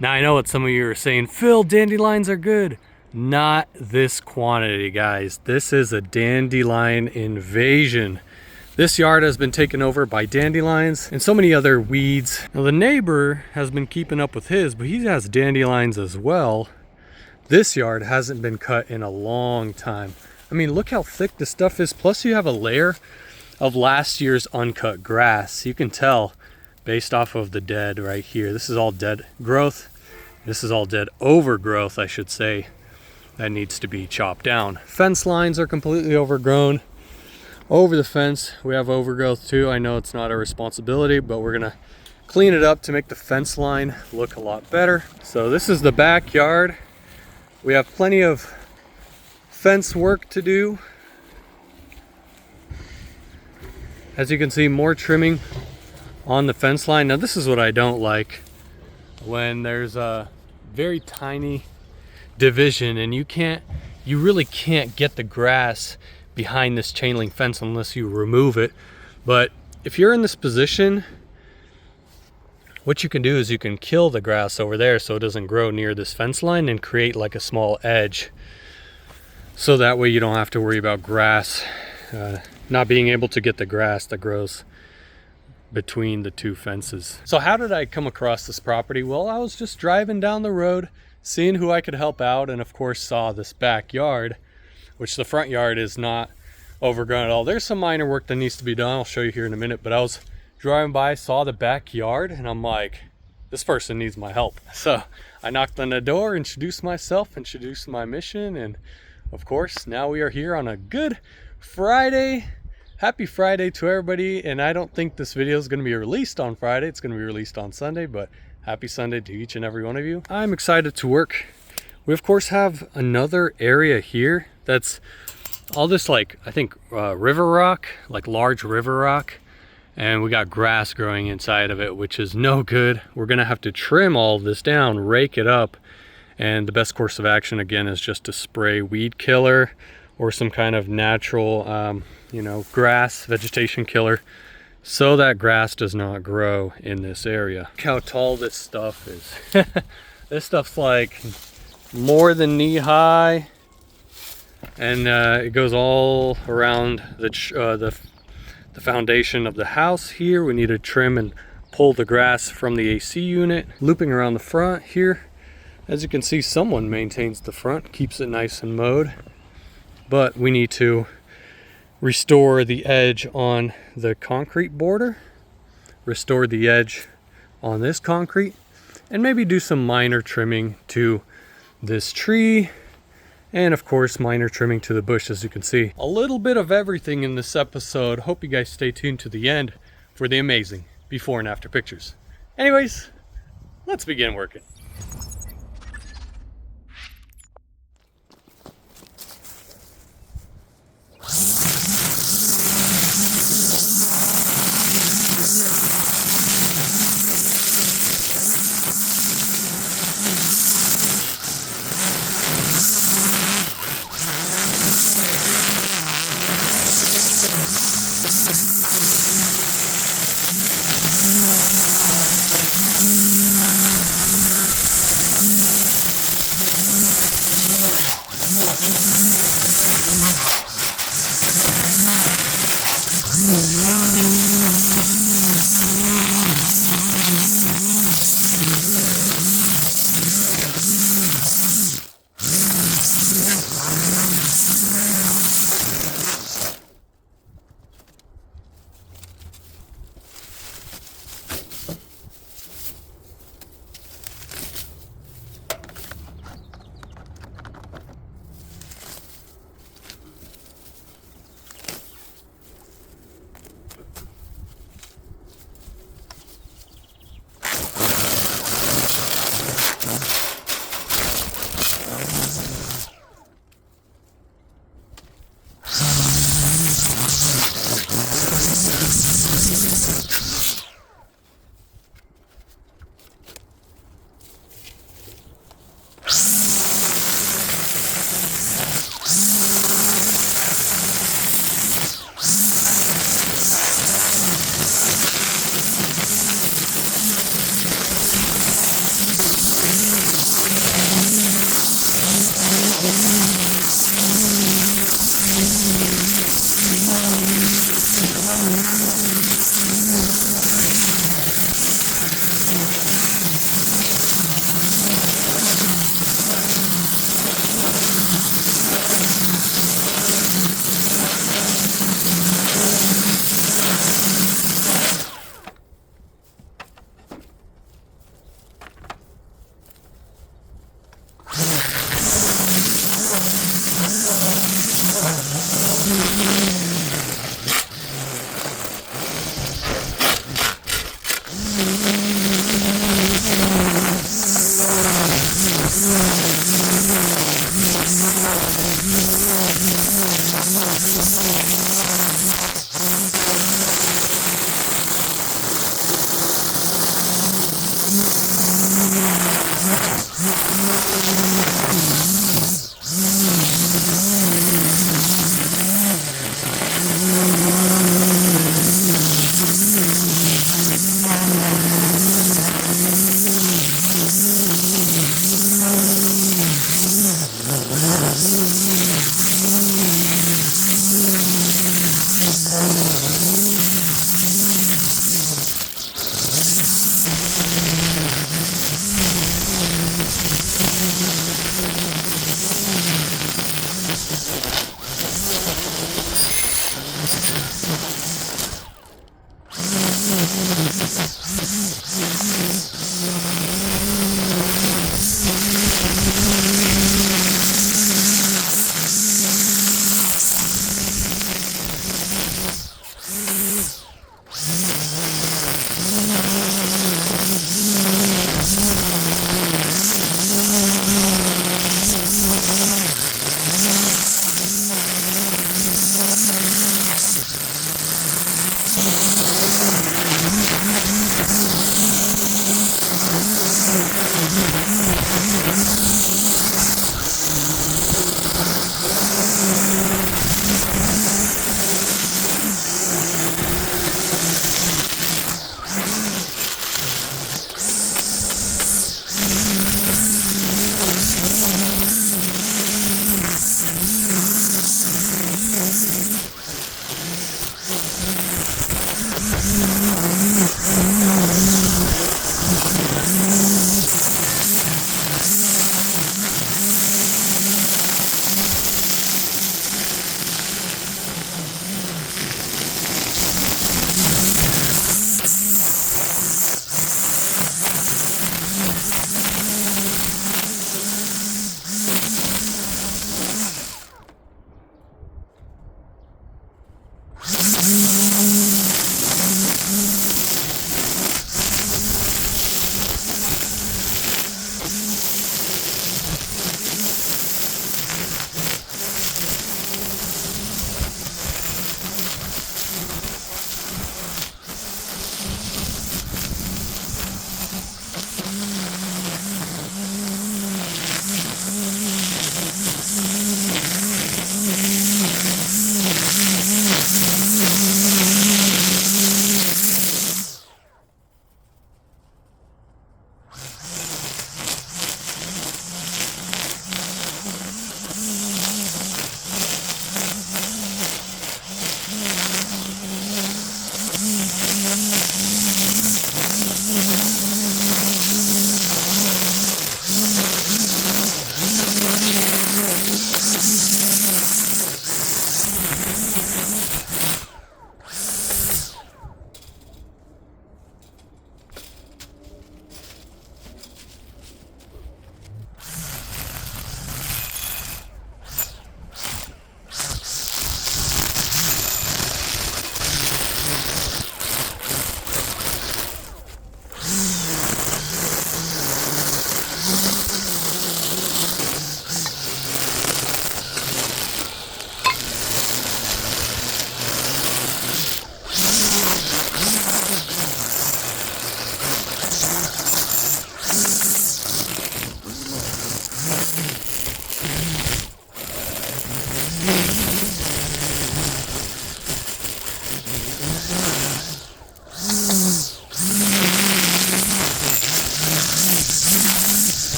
Now I know what some of you are saying, Phil, dandelions are good. Not this quantity, guys. This is a dandelion invasion. This yard has been taken over by dandelions and so many other weeds. Now the neighbor has been keeping up with his, but he has dandelions as well. This yard hasn't been cut in a long time. I mean, look how thick this stuff is. Plus you have a layer of last year's uncut grass. You can tell based off of the dead right here. This is all dead growth. This is all dead overgrowth, I should say, that needs to be chopped down. Fence lines are completely overgrown. Over the fence, we have overgrowth too. I know it's not our responsibility, but we're gonna clean it up to make the fence line look a lot better. So this is the backyard. We have plenty of fence work to do. As you can see, more trimming on the fence line. Now this is what I don't like, when there's a very tiny division and you really can't get the grass behind this chain link fence unless you remove it. But if you're in this position, what you can do is you can kill the grass over there so it doesn't grow near this fence line and create like a small edge. So that way you don't have to worry about grass, not being able to get the grass that grows between the two fences. So how did I come across this property? Well, I was just driving down the road, seeing who I could help out, and of course saw this backyard, which the front yard is not overgrown at all. There's some minor work that needs to be done. I'll show you here in a minute, but I was driving by, saw the backyard, and I'm like, this person needs my help. So I knocked on the door, introduced myself, introduced my mission, and of course, now we are here on a good Friday. Happy Friday to everybody. And I don't think this video is going to be released on Friday. It's going to be released on Sunday, but happy Sunday to each and every one of you. I'm excited to work. We of course have another area here that's all this, like, I think river rock, like large river rock. And we got grass growing inside of it, which is no good. We're going to have to trim all of this down, rake it up. And the best course of action, again, is just to spray weed killer or some kind of natural, grass vegetation killer, so that grass does not grow in this area. Look how tall this stuff is. This stuff's like more than knee high, and it goes all around the foundation of the house here. We need to trim and pull the grass from the AC unit, looping around the front here. As you can see, someone maintains the front, keeps it nice and mowed, but we need to restore the edge on the concrete border, restore the edge on this concrete, and maybe do some minor trimming to this tree, and of course minor trimming to the bush. As you can see, a little bit of everything in this episode. Hope you guys stay tuned to the end for the amazing before and after pictures. Anyways, let's begin working.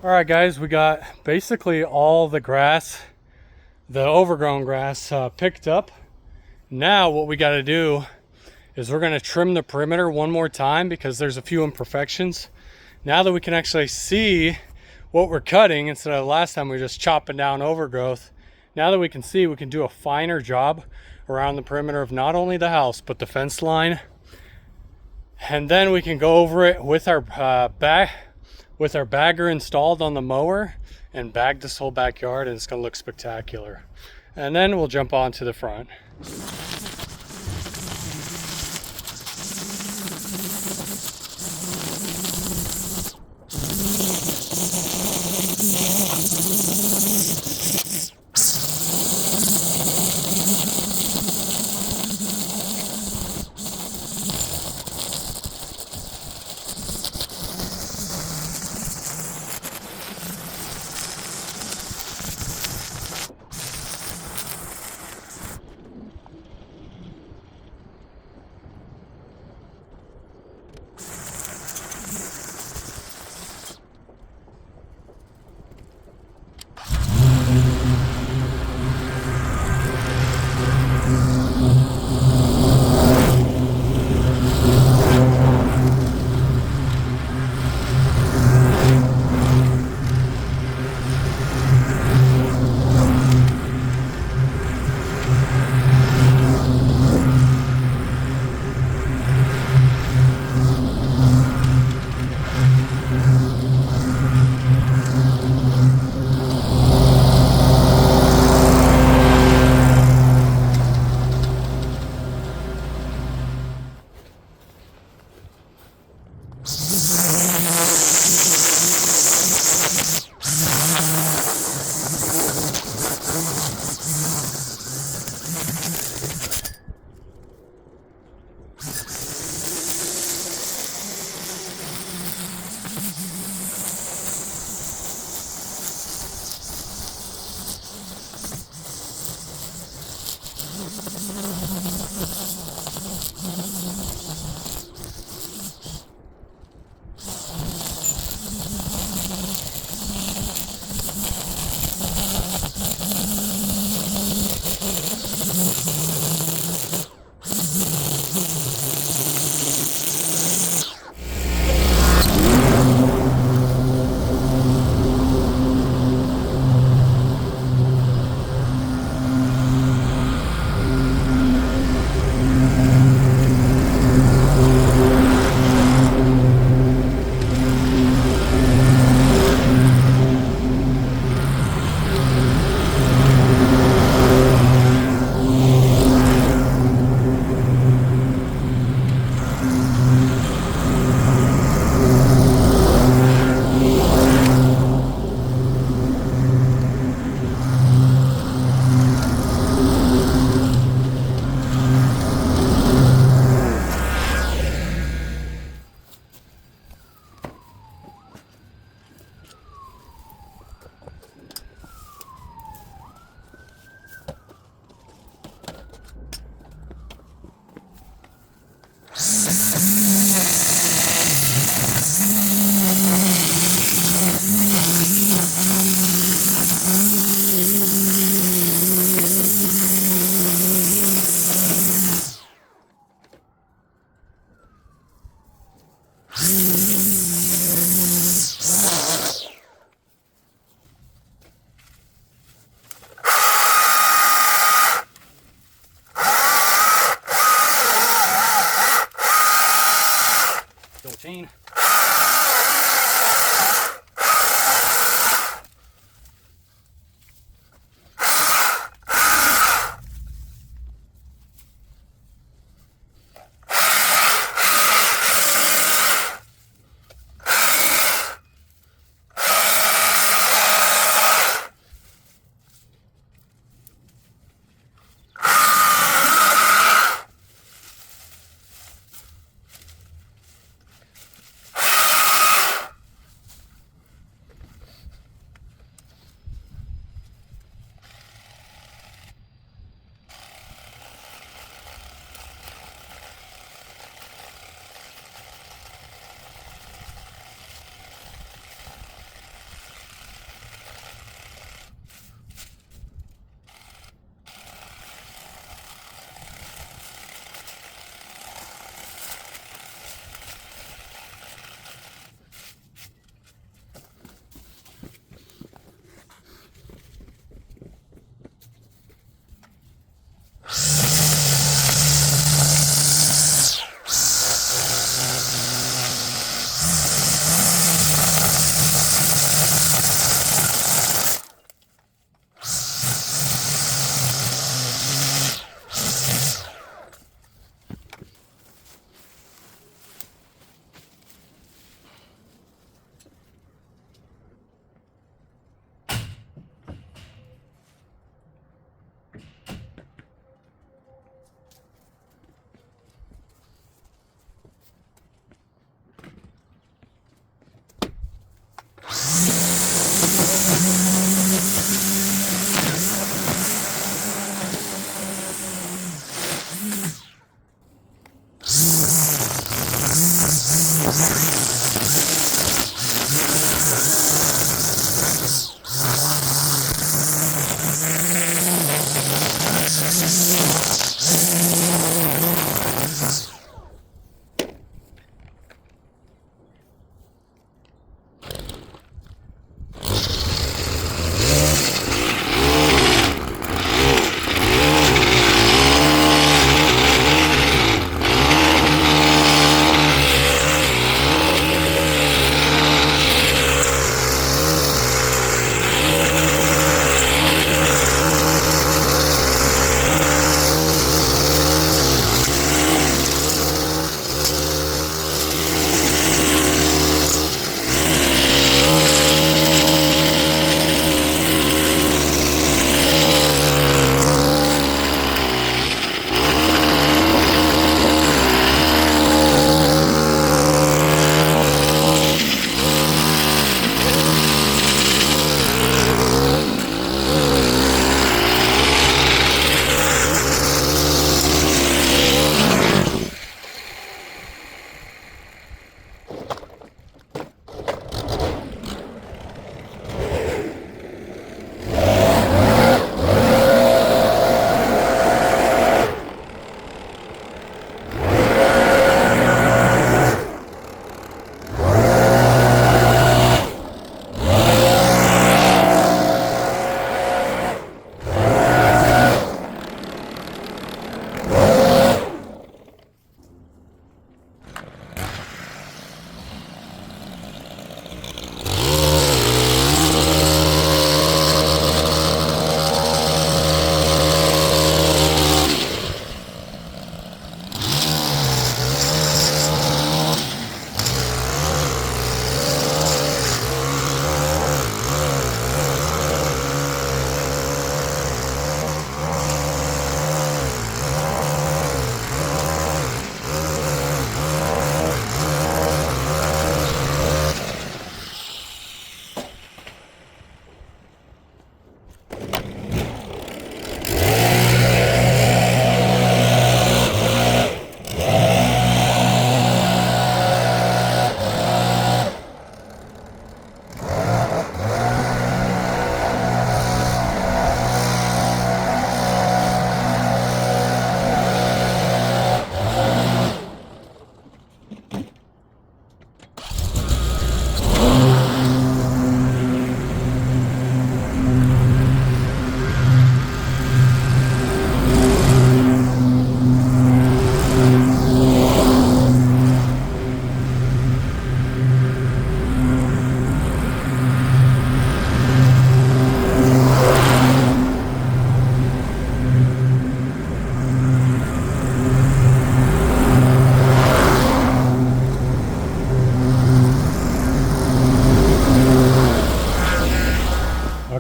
All right, guys, we got basically all the grass, the overgrown grass, picked up. Now what we got to do is we're going to trim the perimeter one more time because there's a few imperfections. Now that we can actually see what we're cutting instead of last time we were just chopping down overgrowth, now that we can see, we can do a finer job around the perimeter of not only the house but the fence line. And then we can go over it with our bagger installed on the mower and bag this whole backyard, and it's going to look spectacular. And then we'll jump on to the front. Chain.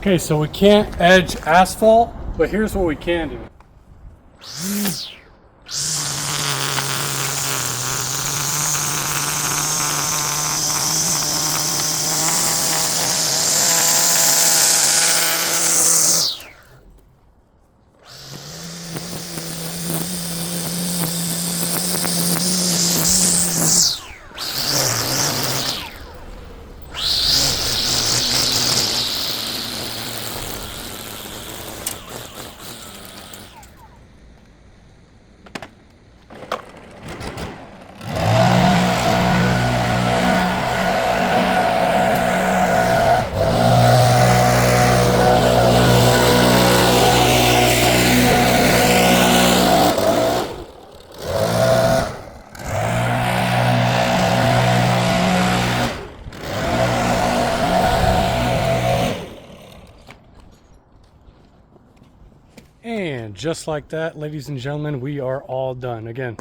Okay, so we can't edge asphalt, but here's what we can do. And just like that, ladies and gentlemen, we are all done. Again,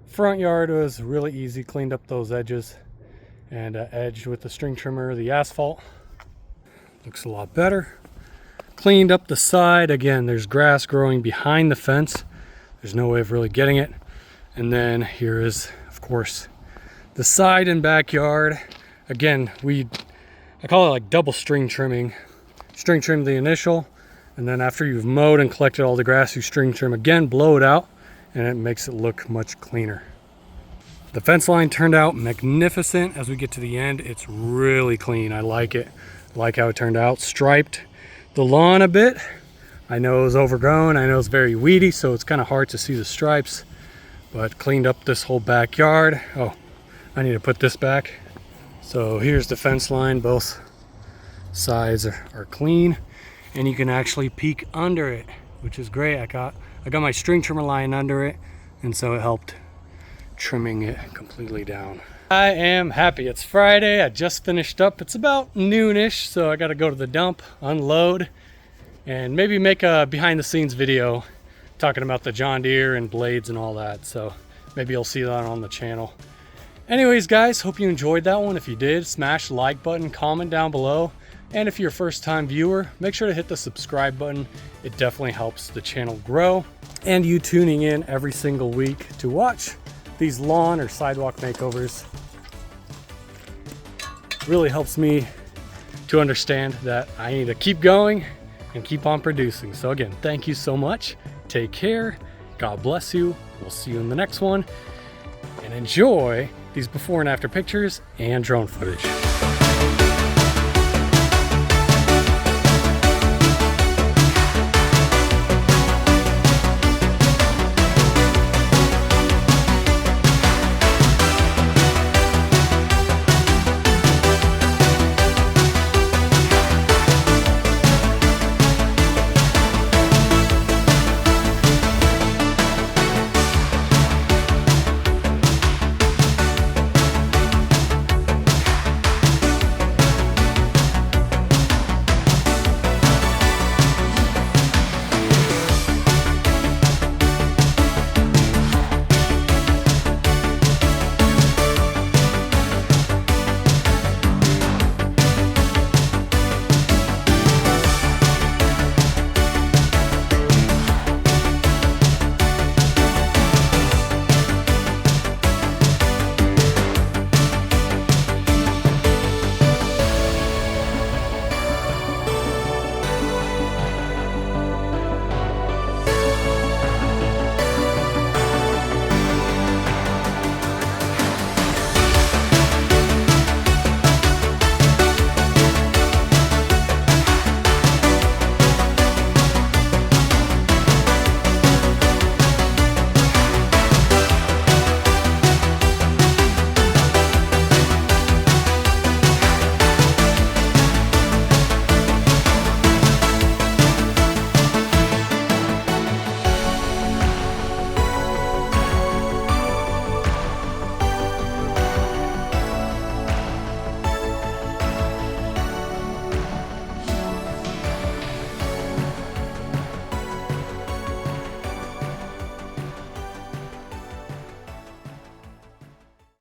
front yard was really easy, cleaned up those edges and edged with the string trimmer the asphalt. Looks a lot better. Cleaned up the side. Again, there's grass growing behind the fence. There's no way of really getting it. And then here is, of course, the side and backyard. Again, I call it like double string trimming. String trim the initial, and then after you've mowed and collected all the grass, you string trim again, blow it out, and it makes it look much cleaner. The fence line turned out magnificent. As we get to the end, it's really clean. I like it. I like how it turned out. Striped the lawn a bit. I know it was overgrown. I know it's very weedy, so it's kind of hard to see the stripes, but cleaned up this whole backyard. Oh, I need to put this back. So here's the fence line. Both sides are clean, and you can actually peek under it, which is great. I got my string trimmer lying under it, and so it helped trimming it completely down. I am happy. It's Friday. I just finished up. It's about noonish, so I got to go to the dump, unload, and maybe make a behind the scenes video talking about the John Deere and blades and all that. So maybe you'll see that on the channel. Anyways, guys, hope you enjoyed that one. If you did, smash the like button, comment down below. And if you're a first-time viewer, make sure to hit the subscribe button. It definitely helps the channel grow. And you tuning in every single week to watch these lawn or sidewalk makeovers really helps me to understand that I need to keep going and keep on producing. So again, thank you so much. Take care. God bless you. We'll see you in the next one. And enjoy these before and after pictures and drone footage.